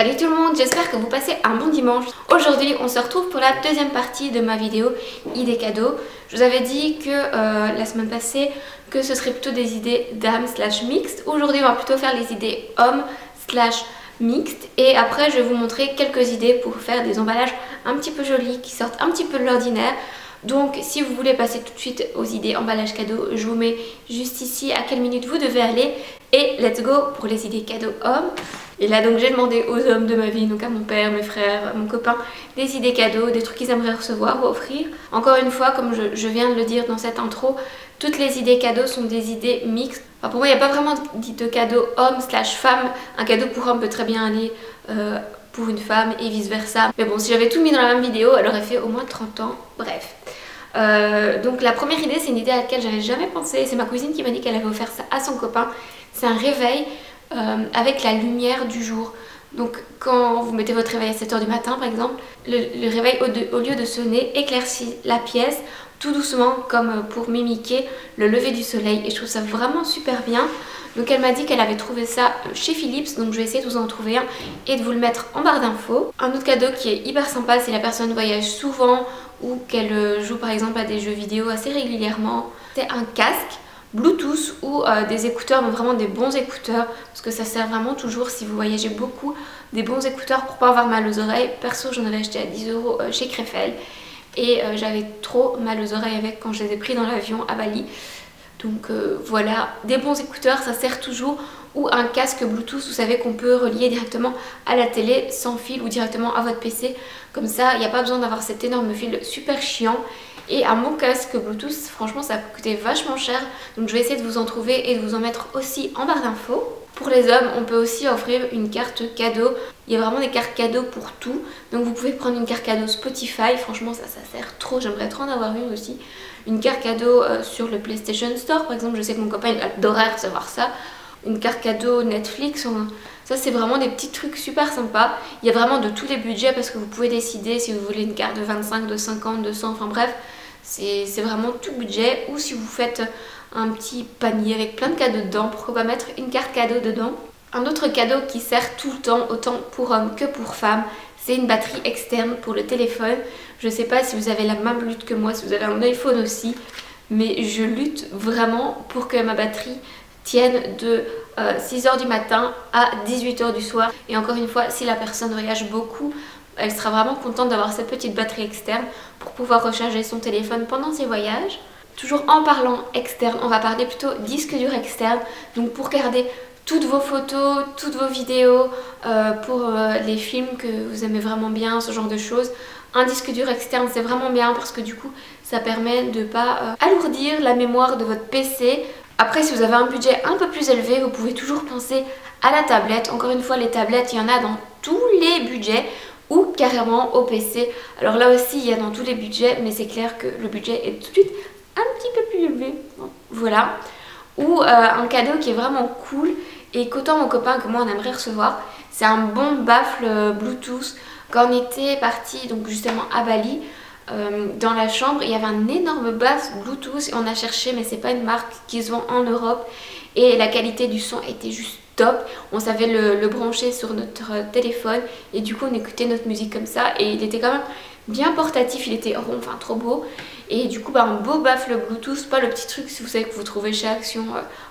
Salut tout le monde, j'espère que vous passez un bon dimanche. Aujourd'hui on se retrouve pour la deuxième partie de ma vidéo idées cadeaux. Je vous avais dit que la semaine passée que ce serait plutôt des idées dames slash mixtes. Aujourd'hui on va plutôt faire les idées hommes slash mixtes. Et après je vais vous montrer quelques idées pour faire des emballages un petit peu jolis qui sortent un petit peu de l'ordinaire. Donc si vous voulez passer tout de suite aux idées emballage cadeaux, je vous mets juste ici à quelle minute vous devez aller. Et let's go pour les idées cadeaux hommes. Et là donc j'ai demandé aux hommes de ma vie, donc à mon père, mes frères, mon copain, des idées cadeaux, des trucs qu'ils aimeraient recevoir ou offrir. Encore une fois, comme je viens de le dire dans cette intro, toutes les idées cadeaux sont des idées mixtes. Enfin, pour moi il n'y a pas vraiment de cadeau homme slash femme. Un cadeau pour homme peut très bien aller pour une femme et vice versa. Mais bon, si j'avais tout mis dans la même vidéo, elle aurait fait au moins 30 ans. Bref. Donc la première idée, c'est une idée à laquelle j'avais jamais pensé. C'est ma cousine qui m'a dit qu'elle avait offert ça à son copain. C'est un réveil avec la lumière du jour. Donc quand vous mettez votre réveil à 7 h du matin par exemple, le réveil au lieu de sonner éclaircit la pièce tout doucement comme pour mimiquer le lever du soleil. Et je trouve ça vraiment super bien. Donc elle m'a dit qu'elle avait trouvé ça chez Philips, donc je vais essayer de vous en trouver un et de vous le mettre en barre d'infos. Un autre cadeau qui est hyper sympa si la personne voyage souvent ou qu'elle joue par exemple à des jeux vidéo assez régulièrement, c'est un casque Bluetooth ou des écouteurs, mais vraiment des bons écouteurs, parce que ça sert vraiment toujours si vous voyagez beaucoup, des bons écouteurs pour pas avoir mal aux oreilles. Perso j'en avais acheté à 10 € chez Crefel et j'avais trop mal aux oreilles avec quand je les ai pris dans l'avion à Bali. Donc voilà, des bons écouteurs ça sert toujours, ou un casque Bluetooth, vous savez qu'on peut relier directement à la télé sans fil ou directement à votre PC. Comme ça il n'y a pas besoin d'avoir cet énorme fil super chiant. Et un bon casque Bluetooth, franchement ça coûtait vachement cher. Donc je vais essayer de vous en trouver et de vous en mettre aussi en barre d'infos. Pour les hommes, on peut aussi offrir une carte cadeau. Il y a vraiment des cartes cadeaux pour tout. Donc vous pouvez prendre une carte cadeau Spotify. Franchement ça sert trop, j'aimerais trop en avoir une aussi. Une carte cadeau sur le PlayStation Store par exemple. Je sais que mon copain adorait recevoir ça. Une carte cadeau Netflix. Ça c'est vraiment des petits trucs super sympas. Il y a vraiment de tous les budgets parce que vous pouvez décider si vous voulez une carte de 25, de 50, de 100, enfin bref. C'est vraiment tout budget. Ou si vous faites un petit panier avec plein de cadeaux dedans, pourquoi pas mettre une carte cadeau dedans. Un autre cadeau qui sert tout le temps, autant pour hommes que pour femmes, c'est une batterie externe pour le téléphone. Je sais pas si vous avez la même lutte que moi, si vous avez un iPhone aussi, mais je lutte vraiment pour que ma batterie tienne de 6 h du matin à 18 h du soir. Et encore une fois, si la personne voyage beaucoup, elle sera vraiment contente d'avoir cette petite batterie externe pour pouvoir recharger son téléphone pendant ses voyages. Toujours en parlant externe, on va parler plutôt disque dur externe. Donc pour garder toutes vos photos, toutes vos vidéos, pour les films que vous aimez vraiment bien, ce genre de choses. Un disque dur externe c'est vraiment bien parce que du coup ça permet de ne pas alourdir la mémoire de votre PC. Après si vous avez un budget un peu plus élevé, vous pouvez toujours penser à la tablette. Encore une fois les tablettes il y en a dans tous les budgets ou carrément au PC. Alors là aussi il y a dans tous les budgets, mais c'est clair que le budget est tout de suite un petit peu plus élevé. Voilà. Ou un cadeau qui est vraiment cool et qu'autant mon copain que moi on aimerait recevoir, c'est un bon baffle Bluetooth. Quand on était parti donc justement à Bali, dans la chambre il y avait un énorme baffle Bluetooth et on a cherché, mais c'est pas une marque qui se vend en Europe et la qualité du son était juste top. On savait le brancher sur notre téléphone et du coup on écoutait notre musique comme ça et il était quand même bien portatif, il était rond, enfin trop beau. Et du coup un beau baffle Bluetooth, pas le petit truc si vous savez que vous trouvez chez Action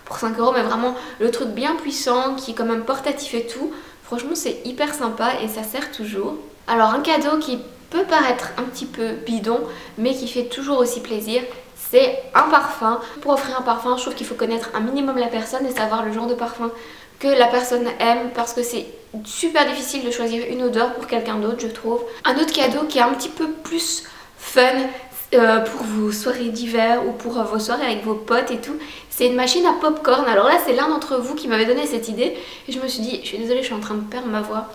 pour 5 €, mais vraiment le truc bien puissant qui est quand même portatif et tout. Franchement c'est hyper sympa et ça sert toujours. Alors un cadeau qui peut paraître un petit peu bidon mais qui fait toujours aussi plaisir, c'est un parfum. Pour offrir un parfum, je trouve qu'il faut connaître un minimum la personne et savoir le genre de parfum que la personne aime, parce que c'est super difficile de choisir une odeur pour quelqu'un d'autre, je trouve. Un autre cadeau qui est un petit peu plus fun pour vos soirées d'hiver ou pour vos soirées avec vos potes et tout, c'est une machine à popcorn. Alors là c'est l'un d'entre vous qui m'avait donné cette idée et je me suis dit, je suis désolée je suis en train de perdre ma voix,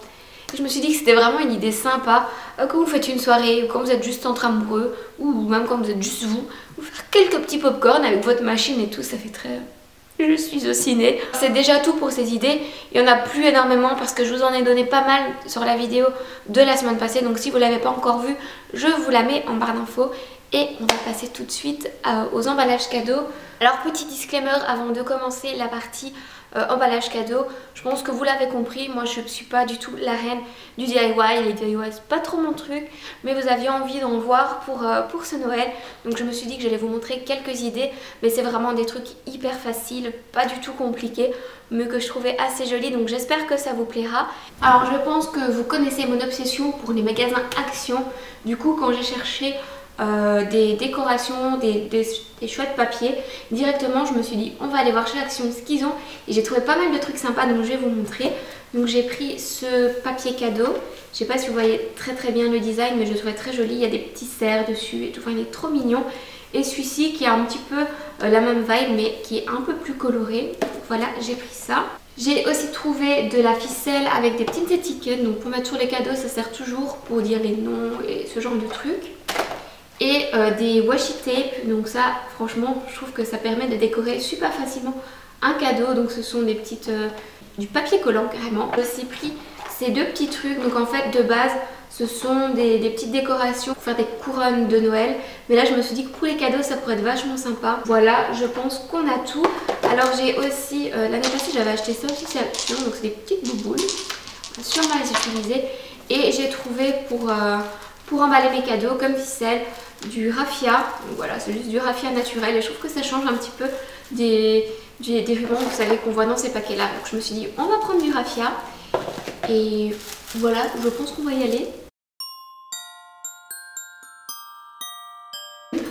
et je me suis dit que c'était vraiment une idée sympa quand vous faites une soirée ou quand vous êtes juste entre amoureux ou même quand vous êtes juste vous faire quelques petits popcorn avec votre machine et tout, ça fait très... Je suis au ciné. C'est déjà tout pour ces idées. Il n'y en a plus énormément parce que je vous en ai donné pas mal sur la vidéo de la semaine passée. Donc si vous ne l'avez pas encore vue, je vous la mets en barre d'infos. Et on va passer tout de suite aux emballages cadeaux. Alors petit disclaimer avant de commencer la partie emballage cadeau. Je pense que vous l'avez compris, moi je ne suis pas du tout la reine du DIY, les DIY c'est pas trop mon truc, mais vous aviez envie d'en voir pour ce Noël, donc je me suis dit que j'allais vous montrer quelques idées, mais c'est vraiment des trucs hyper faciles, pas du tout compliqués, mais que je trouvais assez jolis, donc j'espère que ça vous plaira. Alors je pense que vous connaissez mon obsession pour les magasins Action, du coup quand j'ai cherché des décorations, des chouettes papiers, directement je me suis dit on va aller voir chez Action ce qu'ils ont, et j'ai trouvé pas mal de trucs sympas, donc je vais vous montrer. Donc j'ai pris ce papier cadeau, je sais pas si vous voyez très bien le design, mais je le trouvais très joli, il y a des petits cerfs dessus et tout, enfin il est trop mignon. Et celui-ci qui a un petit peu la même vibe mais qui est un peu plus coloré, voilà j'ai pris ça. J'ai aussi trouvé de la ficelle avec des petites étiquettes, donc pour mettre sur les cadeaux ça sert toujours pour dire les noms et ce genre de trucs. Et des washi tape, donc ça franchement je trouve que ça permet de décorer super facilement un cadeau. Donc ce sont des petites du papier collant carrément. J'ai aussi pris ces deux petits trucs, donc en fait de base ce sont des petites décorations pour faire des couronnes de Noël, mais là je me suis dit que pour les cadeaux ça pourrait être vachement sympa. Voilà, je pense qu'on a tout. Alors j'ai aussi, l'année passée j'avais acheté ça aussi chez Action, donc c'est des petites bouboules, on va sûrement les utiliser. Et j'ai trouvé pour emballer mes cadeaux comme ficelle du raffia. Donc voilà, c'est juste du raffia naturel et je trouve que ça change un petit peu des rubans, vous savez, qu'on voit dans ces paquets là. Donc je me suis dit on va prendre du raffia et voilà, je pense qu'on va y aller.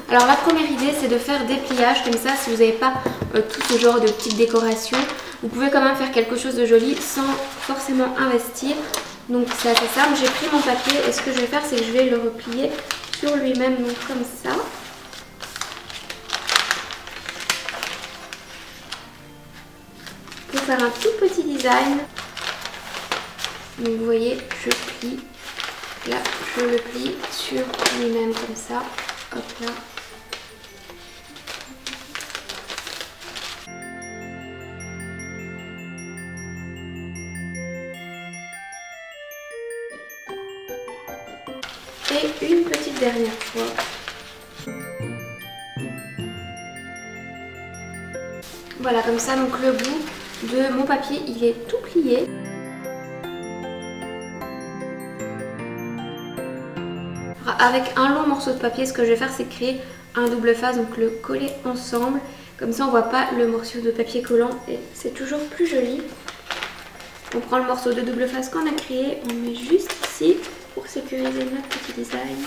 Alors la première idée c'est de faire des pliages comme ça. Si vous n'avez pas tout ce genre de petites décorations, vous pouvez quand même faire quelque chose de joli sans forcément investir. Donc c'est assez simple, j'ai pris mon papier et ce que je vais faire c'est que je vais le replier sur lui-même, donc comme ça. Pour faire un tout petit design. Donc vous voyez, je plie, là je le plie sur lui-même comme ça, hop là. Et une petite dernière fois. Voilà, comme ça, donc le bout de mon papier, il est tout plié. Avec un long morceau de papier, ce que je vais faire, c'est créer un double face, donc le coller ensemble. Comme ça, on voit pas le morceau de papier collant et c'est toujours plus joli. On prend le morceau de double face qu'on a créé, on met juste ici pour sécuriser notre petit design.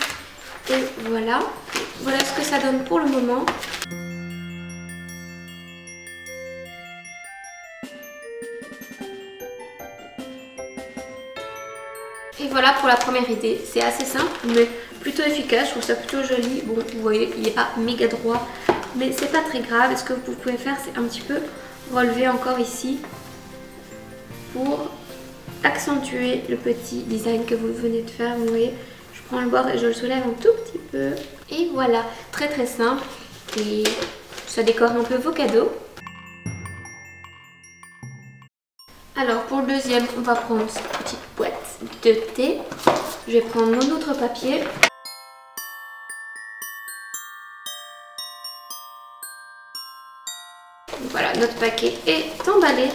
Et voilà, voilà ce que ça donne pour le moment. Et voilà pour la première idée, c'est assez simple mais plutôt efficace, je trouve ça plutôt joli. Bon, vous voyez, il n'est pas méga droit, mais c'est pas très grave. Ce que vous pouvez faire, c'est un petit peu relever encore ici pour accentuer le petit design que vous venez de faire. Vous voyez, je prends le bord et je le soulève un tout petit peu. Et voilà, très simple et ça décore un peu vos cadeaux. Alors pour le deuxième, on va prendre cette petite boîte de thé. Je vais prendre mon autre papier. Voilà, notre paquet est emballé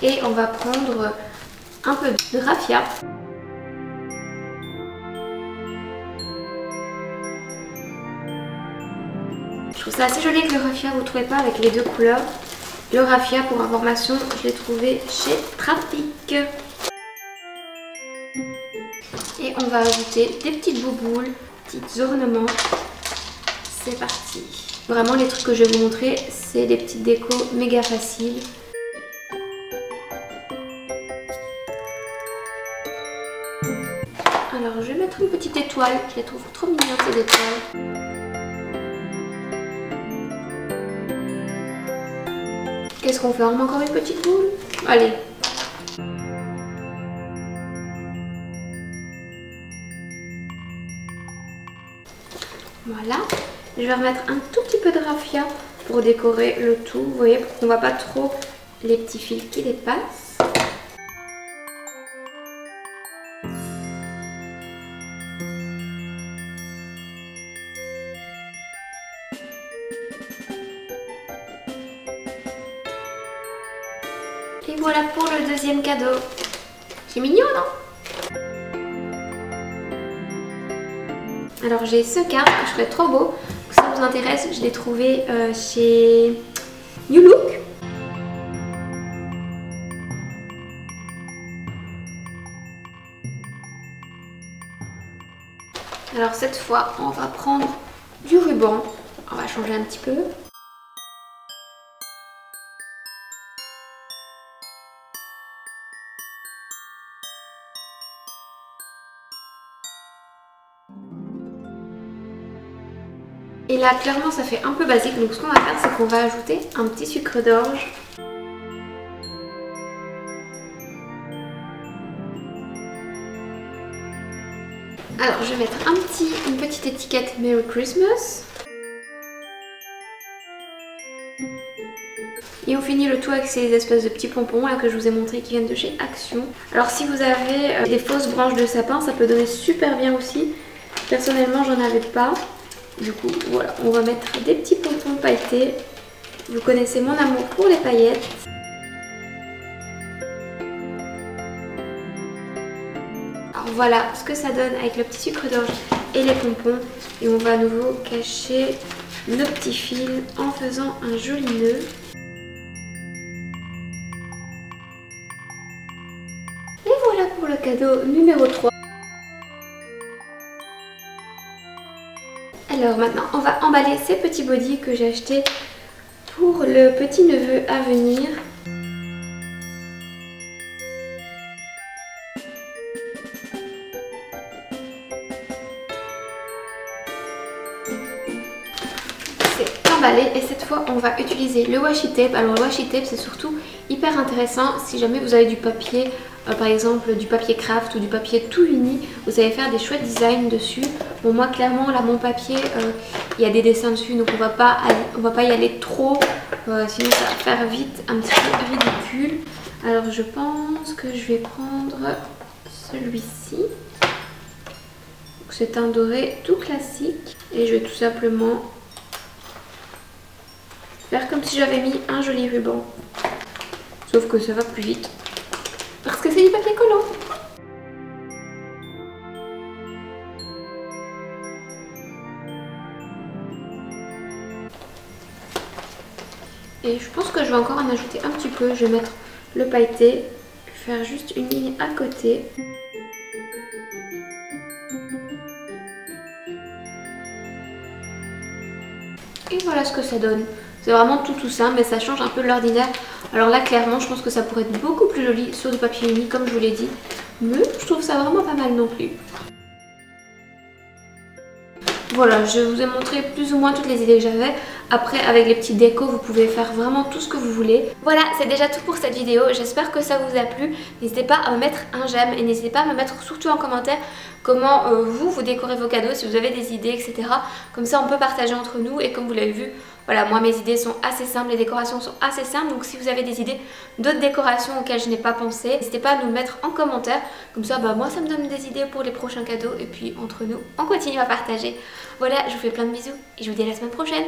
et on va prendre un peu de raffia. Je trouve ça assez joli avec le raffia, vous ne trouvez pas, avec les deux couleurs. Le raffia, pour information, je l'ai trouvé chez Trafic. Et on va ajouter des petites bouboules, petits ornements. C'est parti. Vraiment, les trucs que je vais vous montrer, c'est des petites décos méga faciles. Alors, je vais mettre une petite étoile. Je les trouve trop mignonnes, ces étoiles. Qu'est-ce qu'on fait? On met encore une petite boule? Allez. Voilà. Je vais remettre un tout petit peu de raffia pour décorer le tout. Vous voyez, pour qu'on ne voit pas trop les petits fils qui dépassent. Et voilà pour le deuxième cadeau. C'est mignon, non? Alors j'ai ce card que je trouvais trop beau. Si ça vous intéresse, je l'ai trouvé chez New Look. Alors cette fois, on va prendre du ruban. On va changer un petit peu. Et là, clairement, ça fait un peu basique. Donc ce qu'on va faire, c'est qu'on va ajouter un petit sucre d'orge. Alors, je vais mettre une petite étiquette Merry Christmas. Et on finit le tout avec ces espèces de petits pompons là que je vous ai montré qui viennent de chez Action. Alors si vous avez des fausses branches de sapin, ça peut donner super bien aussi. Personnellement, j'en avais pas. Du coup, voilà, on va mettre des petits pompons pailletés. Vous connaissez mon amour pour les paillettes. Alors voilà ce que ça donne avec le petit sucre d'orge et les pompons. Et on va à nouveau cacher nos petits fils en faisant un joli nœud. Et voilà pour le cadeau numéro 3. Alors maintenant, on va emballer ces petits bodys que j'ai achetés pour le petit neveu à venir. C'est emballé et cette fois, on va utiliser le washi tape. Alors le washi tape, c'est surtout hyper intéressant si jamais vous avez du papier, par exemple du papier craft ou du papier tout uni, vous savez faire des chouettes designs dessus. Bon, moi clairement là mon papier il y a des dessins dessus, donc on va pas y aller trop, sinon ça va faire vite un petit peu ridicule. Alors je pense que je vais prendre celui-ci. C'est un doré tout classique et je vais tout simplement faire comme si j'avais mis un joli ruban. Sauf que ça va plus vite parce que c'est du papier collant. Et je pense que je vais encore en ajouter un petit peu. Je vais mettre le pailleté, faire juste une ligne à côté. Et voilà ce que ça donne. C'est vraiment tout simple, mais ça change un peu de l'ordinaire. Alors là, clairement, je pense que ça pourrait être beaucoup plus joli sur du papier uni, comme je vous l'ai dit. Mais je trouve ça vraiment pas mal non plus. Voilà, je vous ai montré plus ou moins toutes les idées que j'avais. Après, avec les petits décos, vous pouvez faire vraiment tout ce que vous voulez. Voilà, c'est déjà tout pour cette vidéo. J'espère que ça vous a plu. N'hésitez pas à me mettre un j'aime et n'hésitez pas à me mettre surtout en commentaire comment vous décorez vos cadeaux, si vous avez des idées, etc. Comme ça, on peut partager entre nous et comme vous l'avez vu, voilà, moi mes idées sont assez simples, les décorations sont assez simples. Donc si vous avez des idées d'autres décorations auxquelles je n'ai pas pensé, n'hésitez pas à nous le mettre en commentaire. Comme ça, moi ça me donne des idées pour les prochains cadeaux et puis entre nous, on continue à partager. Voilà, je vous fais plein de bisous et je vous dis à la semaine prochaine.